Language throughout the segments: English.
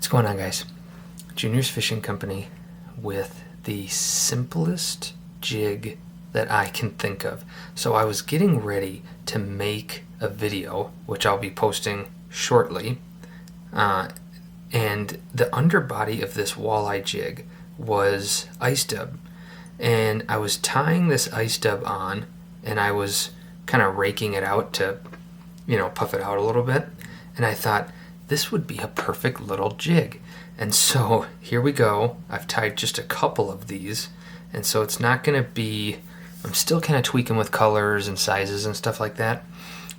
What's going on, guys? Junior's Fishing Company with the simplest jig that I can think of. So I was getting ready to make a video, which I'll be posting shortly, and the underbody of this walleye jig was ice dub, and I was tying this ice dub on, and I was kind of raking it out to, puff it out a little bit, and I thought this would be a perfect little jig. And so here we go. I've tied just a couple of these, and so it's not going to be, I'm still kind of tweaking with colors and sizes and stuff like that.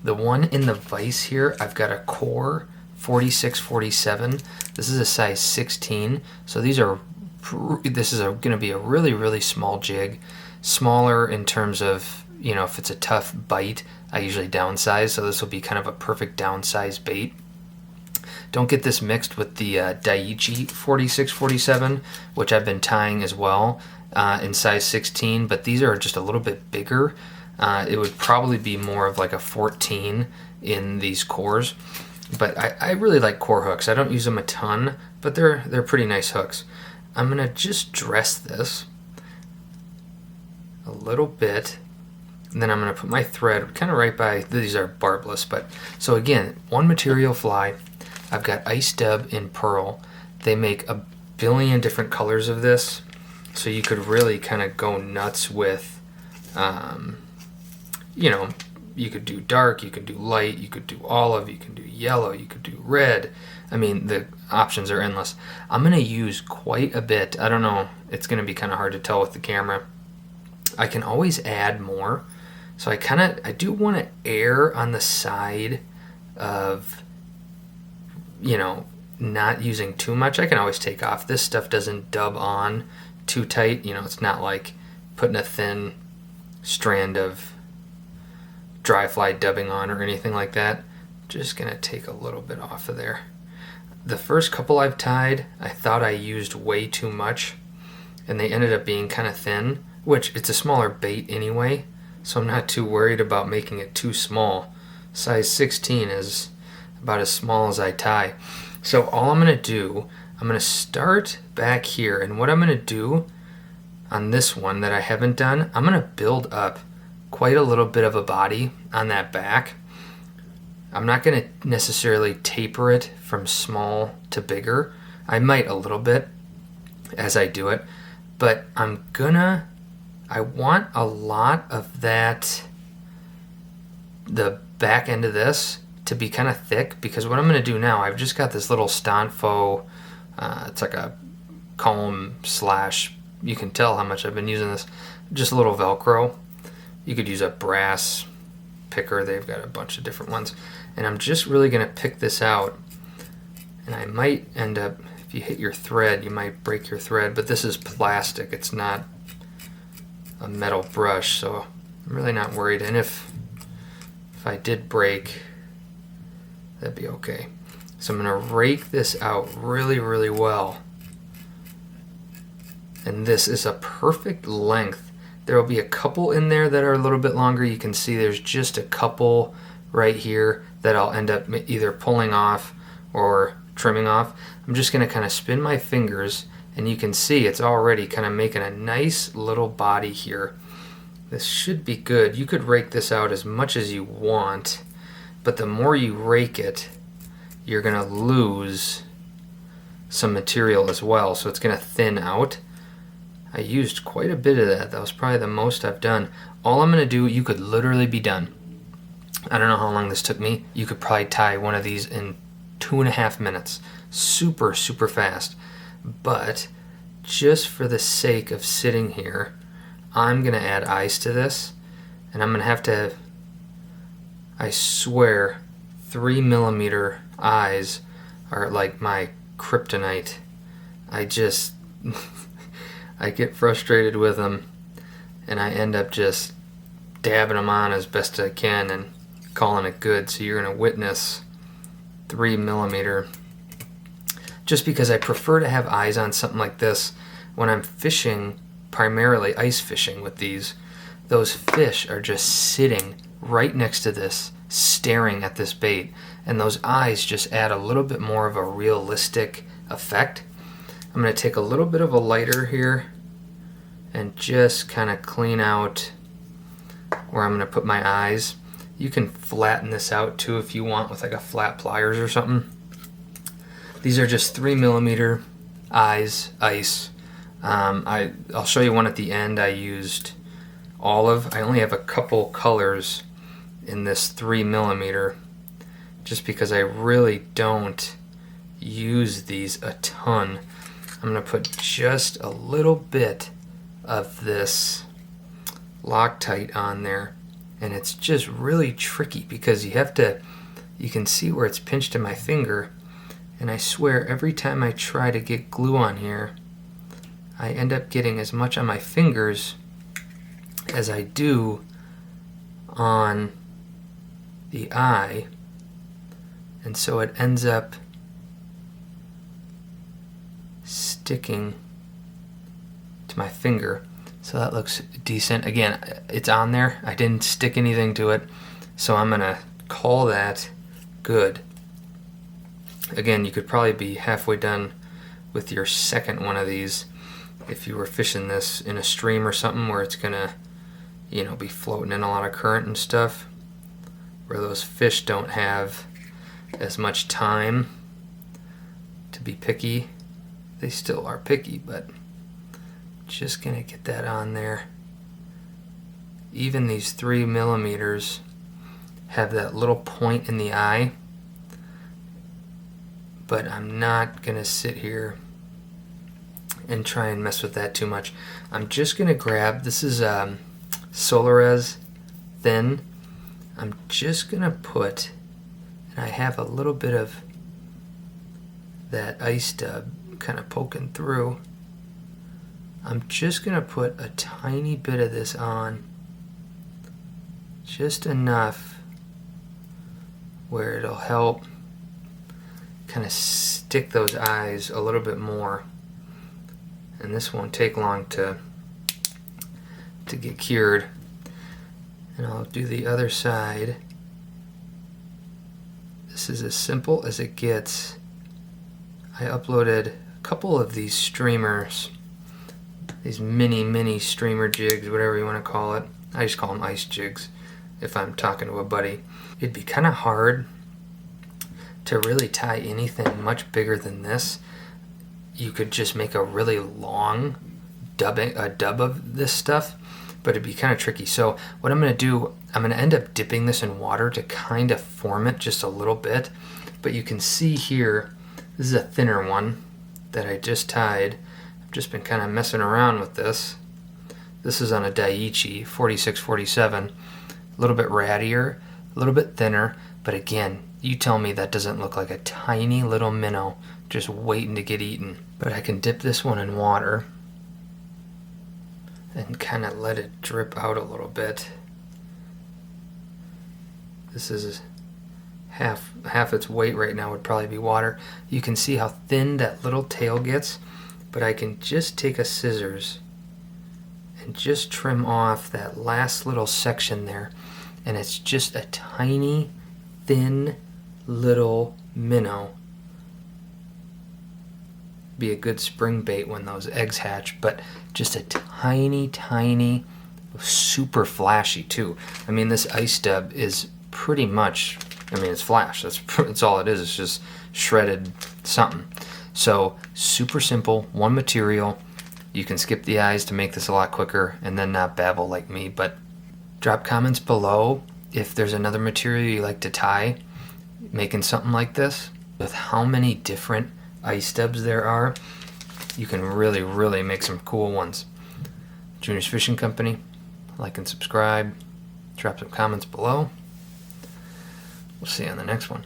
The one in the vise here, I've got a core 46-47. This is a size 16, so this is going to be a really, really small jig. Smaller in terms of, if it's a tough bite, I usually downsize, so this will be kind of a perfect downsize bait. Don't get this mixed with the Daiichi 46-47, which I've been tying as well in size 16, but these are just a little bit bigger. It would probably be more of like a 14 in these cores, but I really like core hooks. I don't use them a ton, but they're pretty nice hooks. I'm gonna just dress this a little bit, and then I'm gonna put my thread kind of right by, these are barbless, but so again, one material fly. I've got ice dub in pearl. They make a billion different colors of this, so you could really kind of go nuts with, you could do dark, you could do light, you could do olive, you can do yellow, you could do red. I mean, the options are endless. I'm going to use quite a bit. I don't know, it's going to be kind of hard to tell with the camera. I can always add more. So I do want to err on the side of, not using too much. I can always take off. This stuff doesn't dub on too tight. It's not like putting a thin strand of dry fly dubbing on or anything like that. Just gonna take a little bit off of there. The first couple I've tied, I thought I used way too much, and they ended up being kind of thin, which it's a smaller bait anyway, so I'm not too worried about making it too small. Size 16 is about as small as I tie. So all I'm going to do, I'm going to start back here, and what I'm going to do on this one that I haven't done, I'm going to build up quite a little bit of a body on that back. I'm not going to necessarily taper it from small to bigger. I might a little bit as I do it, but I want a lot of that, the back end of this, to be kind of thick, because what I'm going to do now, I've just got this little Stanfo, it's like a comb slash, you can tell how much I've been using this, just a little Velcro. You could use a brass picker, they've got a bunch of different ones, and I'm just really going to pick this out, and I might end up, if you hit your thread, you might break your thread, but this is plastic, it's not a metal brush, so I'm really not worried, and if I did break, that'd be okay. So I'm going to rake this out really, really well. And this is a perfect length. There will be a couple in there that are a little bit longer. You can see there's just a couple right here that I'll end up either pulling off or trimming off. I'm just going to kind of spin my fingers, and you can see it's already kind of making a nice little body here. This should be good. You could rake this out as much as you want, but the more you rake it, you're going to lose some material as well, so it's going to thin out. I used quite a bit of that. That was probably the most I've done. All I'm going to do, you could literally be done. I don't know how long this took me. You could probably tie one of these in 2.5 minutes. Super, super fast. But just for the sake of sitting here, I'm going to add eyes to this, and I'm going to have, I swear, 3mm eyes are like my kryptonite. I get frustrated with them, and I end up just dabbing them on as best I can and calling it good. So you're going to witness 3mm, just because I prefer to have eyes on something like this when I'm fishing, primarily ice fishing with these. Those fish are just sitting right next to this, staring at this bait, and those eyes just add a little bit more of a realistic effect. I'm going to take a little bit of a lighter here and just kind of clean out where I'm going to put my eyes. You can flatten this out too if you want with like a flat pliers or something. These are just 3mm eyes, ice. I'll show you one at the end. I used olive. I only have a couple colors in this 3mm just because I really don't use these a ton. I'm going to put just a little bit of this Loctite on there, and it's just really tricky because you can see where it's pinched in my finger, and I swear every time I try to get glue on here I end up getting as much on my fingers as I do on the eye, and so it ends up sticking to my finger. So that looks decent. Again, it's on there. I didn't stick anything to it, so I'm gonna call that good. Again, you could probably be halfway done with your second one of these if you were fishing this in a stream or something where it's gonna, you know, be floating in a lot of current and stuff, where those fish don't have as much time to be picky. They still are picky, but just gonna get that on there. Even these 3mm have that little point in the eye, but I'm not gonna sit here and try and mess with that too much. I'm just gonna grab, this is Solares thin. I'm just gonna put, and I have a little bit of that ice dub kind of poking through. I'm just gonna put a tiny bit of this on, just enough where it'll help kind of stick those eyes a little bit more, and this won't take long to get cured. And I'll do the other side. This is as simple as it gets. I uploaded a couple of these streamers, these mini streamer jigs, whatever you want to call it. I just call them ice jigs if I'm talking to a buddy. It'd be kind of hard to really tie anything much bigger than this. You could just make a really long dub of this stuff, but it'd be kind of tricky. So what I'm going to do, I'm going to end up dipping this in water to kind of form it just a little bit. But you can see here, this is a thinner one that I just tied. I've just been kind of messing around with this. This is on a Daiichi 4647, a little bit rattier, a little bit thinner, but again, you tell me that doesn't look like a tiny little minnow just waiting to get eaten. But I can dip this one in water and kind of let it drip out a little bit. This is half its weight right now would probably be water. You can see how thin that little tail gets, but I can just take a scissors and just trim off that last little section there, and it's just a tiny thin little minnow. Be a good spring bait when those eggs hatch, but just a tiny, super flashy too. I mean, this ice dub is pretty much, I mean, it's flash. That's all it is. It's just shredded something. So super simple, one material. You can skip the eyes to make this a lot quicker and then not babble like me. But drop comments below if there's another material you like to tie, making something like this. With how many different ice dubs there are, you can really make some cool ones. Junior's Fishing Company, like and subscribe, drop some comments below. We'll see you on the next one.